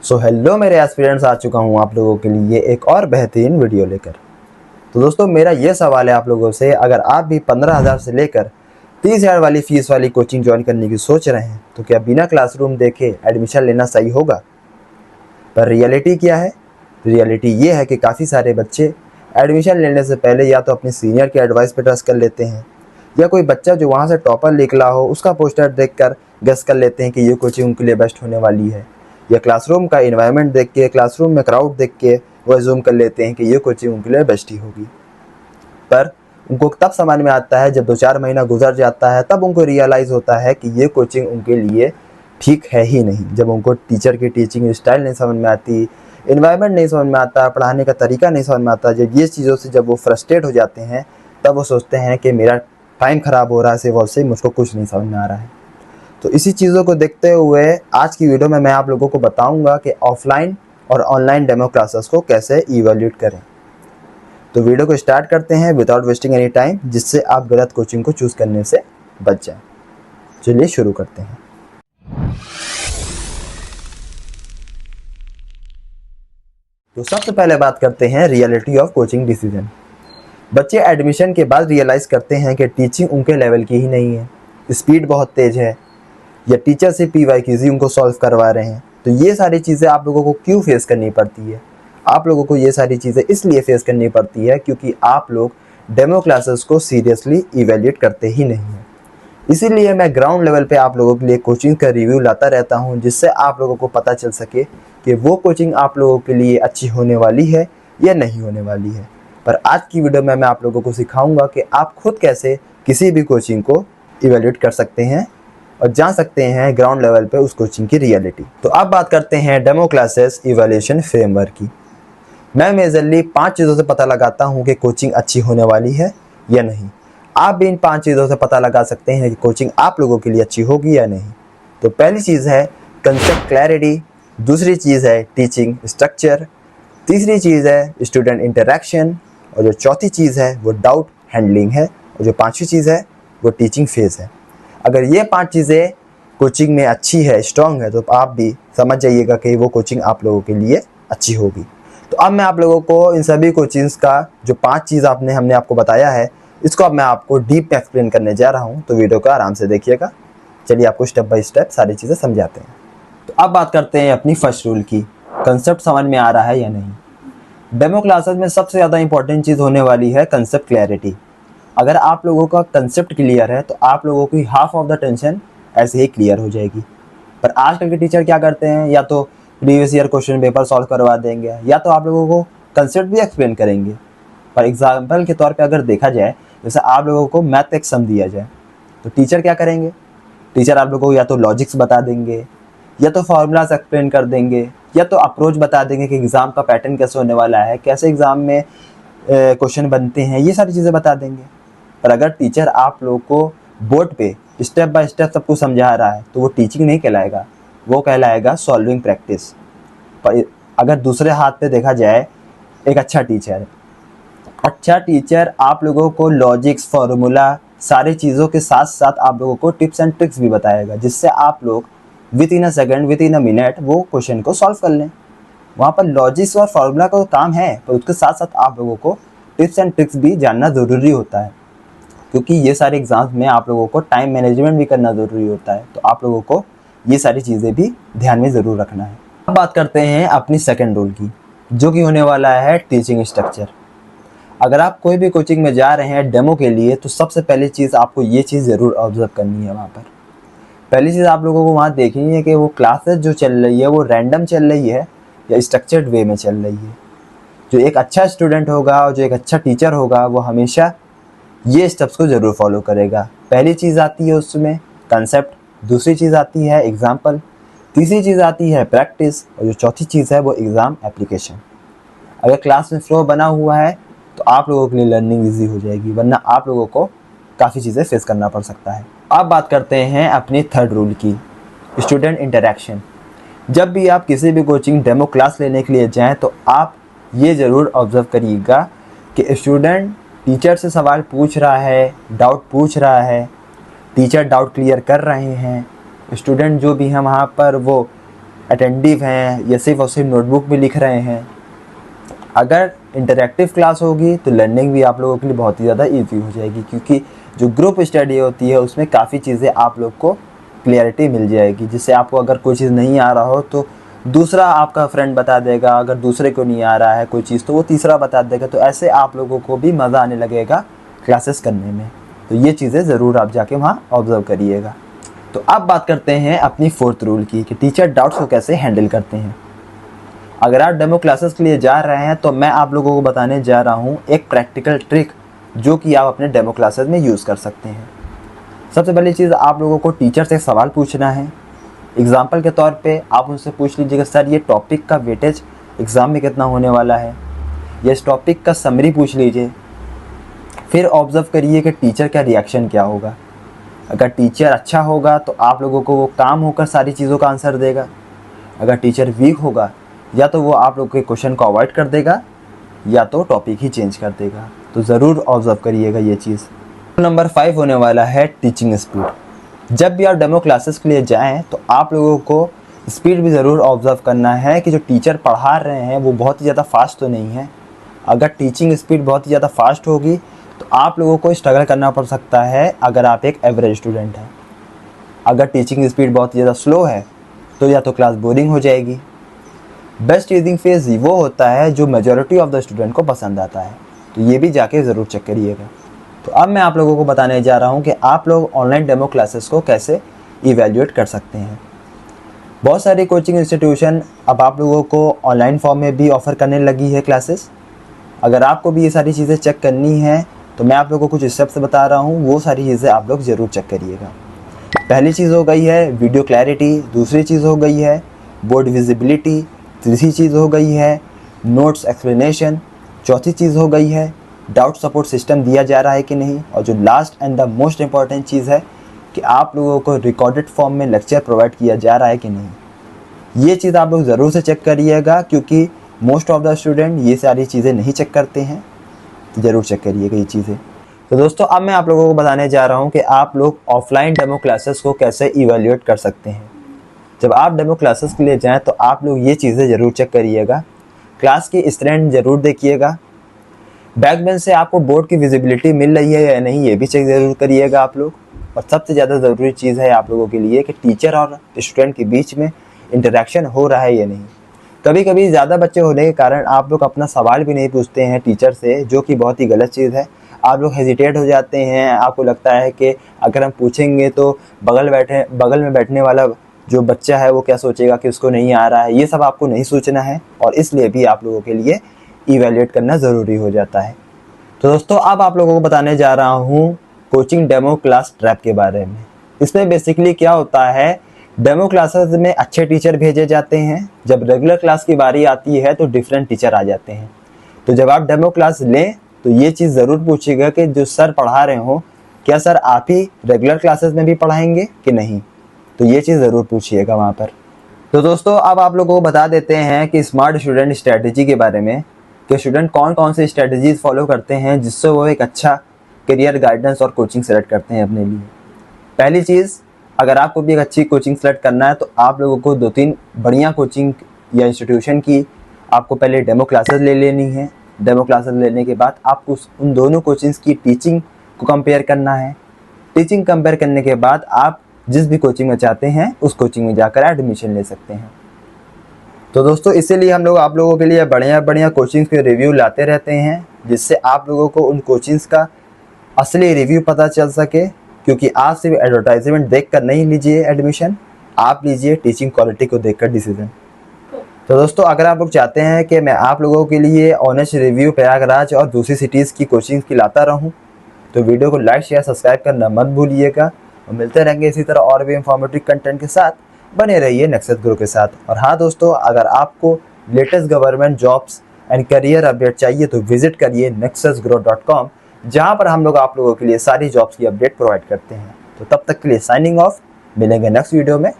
So hello मेरे aspirants, आ चुका हूँ आप लोगों के लिए एक और बेहतरीन वीडियो लेकर। तो दोस्तों, मेरा ये सवाल है आप लोगों से, अगर आप भी 15,000 से लेकर 30,000 वाली फीस वाली कोचिंग ज्वाइन करने की सोच रहे हैं तो क्या बिना क्लासरूम देखे एडमिशन लेना सही होगा? पर रियलिटी क्या है? रियलिटी ये है कि काफ़ी सारे बच्चे एडमिशन लेने से पहले या तो अपने सीनियर के एडवाइस पर ट्रस्ट कर लेते हैं, या कोई बच्चा जो वहाँ से टॉपर निकला हो उसका पोस्टर देखकर गेस कर लेते हैं कि ये कोचिंग उनके लिए बेस्ट होने वाली है, या क्लासरूम का इन्वायरमेंट देख के, क्लासरूम में क्राउड देख के वो एज्यूम कर लेते हैं कि ये कोचिंग उनके लिए बेस्ट ही होगी। पर उनको तब समझ में आता है जब 2-4 महीना गुजर जाता है, तब उनको रियलाइज़ होता है कि ये कोचिंग उनके लिए ठीक है ही नहीं। जब उनको टीचर की टीचिंग स्टाइल नहीं समझ में आती, इन्वायरमेंट नहीं समझ में आता, पढ़ाने का तरीका नहीं समझ में आता, जब ये चीज़ों से जब वो फ्रस्ट्रेट हो जाते हैं, तब वो सोचते हैं कि मेरा टाइम ख़राब हो रहा है, सिर्फ और सिर्फ मुझको कुछ नहीं समझ में आ रहा है। तो इसी चीज़ों को देखते हुए आज की वीडियो में मैं आप लोगों को बताऊंगा कि ऑफलाइन और ऑनलाइन डेमो क्लासेस को कैसे इवैल्यूएट करें। तो वीडियो को स्टार्ट करते हैं विदाउट वेस्टिंग एनी टाइम, जिससे आप गलत कोचिंग को चूज़ करने से बच जाएं। चलिए शुरू करते हैं। तो सबसे पहले बात करते हैं रियलिटी ऑफ कोचिंग डिसीजन। बच्चे एडमिशन के बाद रियलाइज़ करते हैं कि टीचिंग उनके लेवल की ही नहीं है, स्पीड बहुत तेज़ है, या टीचर से PYQZ उनको सॉल्व करवा रहे हैं। तो ये सारी चीज़ें आप लोगों को क्यों फेस करनी पड़ती है? आप लोगों को ये सारी चीज़ें इसलिए फेस करनी पड़ती है क्योंकि आप लोग डेमो क्लासेस को सीरियसली इवैल्यूएट करते ही नहीं हैं। इसीलिए मैं ग्राउंड लेवल पे आप लोगों के लिए कोचिंग का रिव्यू लाता रहता हूँ, जिससे आप लोगों को पता चल सके कि वो कोचिंग आप लोगों के लिए अच्छी होने वाली है या नहीं होने वाली है। पर आज की वीडियो में मैं आप लोगों को सिखाऊंगा कि आप खुद कैसे किसी भी कोचिंग को इवैल्यूएट कर सकते हैं और जान सकते हैं ग्राउंड लेवल पे उस कोचिंग की रियलिटी। तो अब बात करते हैं डेमो क्लासेस इवैल्यूएशन फ्रेमवर्क की। मैं मेजरली 5 चीज़ों से पता लगाता हूँ कि कोचिंग अच्छी होने वाली है या नहीं। आप भी इन 5 चीज़ों से पता लगा सकते हैं कि कोचिंग आप लोगों के लिए अच्छी होगी या नहीं। तो पहली चीज़ है कंसेप्ट क्लैरिटी, दूसरी चीज़ है टीचिंग स्ट्रक्चर, तीसरी चीज़ है स्टूडेंट इंटरेक्शन, और जो चौथी चीज़ है वो डाउट हैंडलिंग है, और जो पाँचवीं चीज़ है वो टीचिंग फेज़ है। अगर ये 5 चीज़ें कोचिंग में अच्छी है, स्ट्रॉन्ग है, तो आप भी समझ जाइएगा कि वो कोचिंग आप लोगों के लिए अच्छी होगी। तो अब मैं आप लोगों को इन सभी कोचिंग्स का जो 5 चीज़ हमने आपको बताया है, इसको अब मैं आपको डीप में एक्सप्लेन करने जा रहा हूँ। तो वीडियो को आराम से देखिएगा। चलिए आपको स्टेप बाय स्टेप सारी चीज़ें समझाते हैं। तो अब बात करते हैं अपनी फर्स्ट रूल की, कंसेप्ट समझ में आ रहा है या नहीं। डेमो क्लासेस में सबसे ज़्यादा इंपॉर्टेंट चीज़ होने वाली है कंसेप्ट क्लैरिटी। अगर आप लोगों का कंसेप्ट क्लियर है तो आप लोगों की हाफ ऑफ द टेंशन ऐसे ही क्लियर हो जाएगी। पर आजकल के टीचर क्या करते हैं, या तो previous year question paper solve करवा देंगे, या तो आप लोगों को कंसेप्ट भी एक्सप्लेन करेंगे। फॉर एग्जाम्पल के तौर पे अगर देखा जाए, जैसे आप लोगों को मैथ एक सम दिया जाए, तो टीचर क्या करेंगे? टीचर आप लोगों को या तो लॉजिक्स बता देंगे, या तो फार्मूलाज एक्सप्लेन कर देंगे, या तो अप्रोच बता देंगे कि एग्ज़ाम का पैटर्न कैसे होने वाला है, कैसे एग्ज़ाम में क्वेश्चन बनते हैं, ये सारी चीज़ें बता देंगे। पर अगर टीचर आप लोगों को बोर्ड पे स्टेप बाय स्टेप सब कुछ समझा रहा है, तो वो टीचिंग नहीं कहलाएगा, वो कहलाएगा सॉल्विंग प्रैक्टिस। पर अगर दूसरे हाथ पे देखा जाए, एक अच्छा टीचर आप लोगों को लॉजिक्स, फार्मूला, सारी चीज़ों के साथ साथ आप लोगों को टिप्स एंड ट्रिक्स भी बताएगा, जिससे आप लोग with in a second, with in a minute वो क्वेश्चन को सॉल्व कर लें। वहाँ पर लॉजिक्स और फार्मूला का काम है, पर उसके साथ साथ आप लोगों को टिप्स एंड ट्रिक्स भी जानना ज़रूरी होता है, क्योंकि ये सारे एग्जाम्स में आप लोगों को टाइम मैनेजमेंट भी करना ज़रूरी होता है। तो आप लोगों को ये सारी चीज़ें भी ध्यान में ज़रूर रखना है। अब बात करते हैं अपनी सेकंड रूल की, जो कि होने वाला है टीचिंग स्ट्रक्चर। अगर आप कोई भी कोचिंग में जा रहे हैं डेमो के लिए, तो सबसे पहली चीज़ आपको ये चीज़ ज़रूर ऑब्जर्व करनी है। वहाँ पर पहली चीज़ आप लोगों को वहाँ देखनी है कि वो क्लासेस जो चल रही है वो रैंडम चल रही है या स्ट्रक्चर्ड वे में चल रही है। जो एक अच्छा स्टूडेंट होगा और जो एक अच्छा टीचर होगा, वो हमेशा ये स्टेप्स को ज़रूर फॉलो करेगा। पहली चीज़ आती है उसमें कंसेप्ट, दूसरी चीज़ आती है एग्जाम्पल, तीसरी चीज़ आती है प्रैक्टिस, और जो चौथी चीज़ है वो एग्ज़ाम एप्लीकेशन। अगर क्लास में फ्लो बना हुआ है तो आप लोगों के लिए लर्निंग ईजी हो जाएगी, वरना आप लोगों को काफ़ी चीज़ें फेस करना पड़ सकता है। अब बात करते हैं अपनी थर्ड रूल की, स्टूडेंट इंटरेक्शन। जब भी आप किसी भी कोचिंग डेमो क्लास लेने के लिए जाएँ, तो आप ये ज़रूर ऑब्ज़र्व करिएगा कि स्टूडेंट टीचर से सवाल पूछ रहा है, डाउट पूछ रहा है, टीचर डाउट क्लियर कर रहे हैं, स्टूडेंट जो भी हैं वहाँ पर वो अटेंटिव हैं या सिर्फ और सिर्फ नोटबुक में लिख रहे हैं। अगर इंटरैक्टिव क्लास होगी तो लर्निंग भी आप लोगों के लिए बहुत ही ज़्यादा ईजी हो जाएगी, क्योंकि जो ग्रुप स्टडी होती है उसमें काफ़ी चीज़ें आप लोग को क्लियरिटी मिल जाएगी, जिससे आपको अगर कोई चीज़ नहीं आ रहा हो तो दूसरा आपका फ्रेंड बता देगा, अगर दूसरे को नहीं आ रहा है कोई चीज़ तो वो तीसरा बता देगा। तो ऐसे आप लोगों को भी मज़ा आने लगेगा क्लासेस करने में। तो ये चीज़ें ज़रूर आप जाके वहाँ ऑब्जर्व करिएगा। तो अब बात करते हैं अपनी 4th रूल की कि टीचर डाउट्स को कैसे हैंडल करते हैं। अगर आप डेमो क्लासेस के लिए जा रहे हैं तो मैं आप लोगों को बताने जा रहा हूँ एक प्रैक्टिकल ट्रिक जो कि आप अपने डेमो क्लासेस में यूज़ कर सकते हैं। सबसे पहली चीज़, आप लोगों को टीचर से सवाल पूछना है। एग्जाम्पल के तौर पे आप उनसे पूछ लीजिएगा, सर ये टॉपिक का वेटेज एग्ज़ाम में कितना होने वाला है, या इस टॉपिक का समरी पूछ लीजिए। फिर ऑब्ज़र्व करिए कि टीचर का रिएक्शन क्या होगा। अगर टीचर अच्छा होगा तो आप लोगों को वो काम होकर सारी चीज़ों का आंसर देगा। अगर टीचर वीक होगा या तो वो आप लोग के क्वेश्चन को अवॉइड कर देगा या तो टॉपिक ही चेंज कर देगा। तो ज़रूर ऑब्ज़र्व करिएगा ये चीज़। नंबर 5 होने वाला है टीचिंग स्पीड। जब भी आप डेमो क्लासेस के लिए जाएं तो आप लोगों को स्पीड भी ज़रूर ऑब्ज़र्व करना है कि जो टीचर पढ़ा रहे हैं वो बहुत ही ज़्यादा फास्ट तो नहीं है। अगर टीचिंग स्पीड बहुत ही ज़्यादा फास्ट होगी तो आप लोगों को स्ट्रगल करना पड़ सकता है अगर आप एक एवरेज स्टूडेंट हैं। अगर टीचिंग स्पीड बहुत ही ज़्यादा स्लो है तो या तो क्लास बोरिंग हो जाएगी। बेस्ट टीचिंग फेज वो होता है जो मेजॉरिटी ऑफ द स्टूडेंट को पसंद आता है। तो ये भी जाके ज़रूर चेक करिएगा। तो अब मैं आप लोगों को बताने जा रहा हूँ कि आप लोग ऑनलाइन डेमो क्लासेस को कैसे इवेल्यूएट कर सकते हैं। बहुत सारी कोचिंग इंस्टीट्यूशन अब आप लोगों को ऑनलाइन फॉर्म में भी ऑफ़र करने लगी है क्लासेस। अगर आपको भी ये सारी चीज़ें चेक करनी है तो मैं आप लोगों को कुछ स्टेप्स बता रहा हूँ, वो सारी चीज़ें आप लोग ज़रूर चेक करिएगा। पहली चीज़ हो गई है वीडियो क्लैरिटी, दूसरी चीज़ हो गई है बोर्ड विजिबिलिटी, तीसरी चीज़ हो गई है नोट्स एक्सप्लेनेशन, चौथी चीज़ हो गई है डाउट सपोर्ट सिस्टम दिया जा रहा है कि नहीं, और जो last and the most important चीज़ है कि आप लोगों को रिकॉर्डेड फॉर्म में लेक्चर प्रोवाइड किया जा रहा है कि नहीं। ये चीज़ आप लोग ज़रूर से चेक करिएगा, क्योंकि मोस्ट ऑफ द स्टूडेंट ये सारी चीज़ें नहीं चेक करते हैं। तो ज़रूर चेक करिएगा ये चीज़ें। तो दोस्तों अब मैं आप लोगों को बताने जा रहा हूँ कि आप लोग ऑफलाइन डेमो क्लासेस को कैसे इवेल्यूएट कर सकते हैं। जब आप डेमो क्लासेस के लिए जाएं तो आप लोग ये चीज़ें ज़रूर चेक करिएगा। क्लास की स्ट्रेंथ ज़रूर देखिएगा। बैक बेंच से आपको बोर्ड की विजिबिलिटी मिल रही है या नहीं, ये भी चेक ज़रूर करिएगा आप लोग। और सबसे ज़्यादा ज़रूरी चीज़ है आप लोगों के लिए कि टीचर और स्टूडेंट के बीच में इंटरेक्शन हो रहा है या नहीं। कभी कभी ज़्यादा बच्चे होने के कारण आप लोग अपना सवाल भी नहीं पूछते हैं टीचर से, जो कि बहुत ही गलत चीज़ है। आप लोग हेजिटेट हो जाते हैं। आपको लगता है कि अगर हम पूछेंगे तो बगल में बैठने वाला जो बच्चा है वो क्या सोचेगा कि उसको नहीं आ रहा है। ये सब आपको नहीं सोचना है, और इसलिए भी आप लोगों के लिए इवैल्यूएट करना ज़रूरी हो जाता है। तो दोस्तों अब आप लोगों को बताने जा रहा हूँ कोचिंग डेमो क्लास ट्रैप के बारे में। इसमें बेसिकली क्या होता है, डेमो क्लासेस में अच्छे टीचर भेजे जाते हैं, जब रेगुलर क्लास की बारी आती है तो डिफरेंट टीचर आ जाते हैं। तो जब आप डेमो क्लास लें तो ये चीज़ ज़रूर पूछिएगा कि जो सर पढ़ा रहे हो क्या सर आप ही रेगुलर क्लासेस में भी पढ़ाएंगे कि नहीं। तो ये चीज़ ज़रूर पूछिएगा वहाँ पर। तो दोस्तों अब आप लोगों को बता देते हैं कि स्मार्ट स्टूडेंट स्ट्रैटेजी के बारे में, कि स्टूडेंट कौन कौन से स्ट्रैटेजीज फॉलो करते हैं जिससे वो एक अच्छा करियर गाइडेंस और कोचिंग सेलेक्ट करते हैं अपने लिए। पहली चीज़, अगर आपको भी एक अच्छी कोचिंग सेलेक्ट करना है तो आप लोगों को 2-3 बढ़िया कोचिंग या इंस्टीट्यूशन की आपको पहले डेमो क्लासेस ले लेनी है। डेमो क्लासेस लेने के बाद आपको उन दोनों कोचिंग्स की टीचिंग को कंपेयर करना है। टीचिंग कंपेयर करने के बाद आप जिस भी कोचिंग में चाहते हैं उस कोचिंग में जाकर एडमिशन ले सकते हैं। तो दोस्तों इसीलिए हम लोग आप लोगों के लिए बढ़िया बढ़िया कोचिंग्स के रिव्यू लाते रहते हैं, जिससे आप लोगों को उन कोचिंग्स का असली रिव्यू पता चल सके। क्योंकि आप सिर्फ एडवर्टाइजमेंट देखकर नहीं लीजिए एडमिशन, आप लीजिए टीचिंग क्वालिटी को देखकर डिसीजन। तो दोस्तों अगर आप लोग चाहते हैं कि मैं आप लोगों के लिए ऑनेस्ट रिव्यू प्रयागराज और दूसरी सिटीज़ की कोचिंग्स की लाता रहूं, तो वीडियो को लाइक शेयर सब्सक्राइब करना मत भूलिएगा। और मिलते रहेंगे इसी तरह और भी इंफॉर्मेटिव कंटेंट के साथ। बने रहिए नेक्सस ग्रो के साथ। और हाँ दोस्तों, अगर आपको latest government jobs and career update चाहिए तो विजिट करिए nexusgrow.com, जहाँ पर हम लोग आप लोगों के लिए सारी जॉब्स की अपडेट प्रोवाइड करते हैं। तो तब तक के लिए साइनिंग ऑफ, मिलेंगे नेक्स्ट वीडियो में।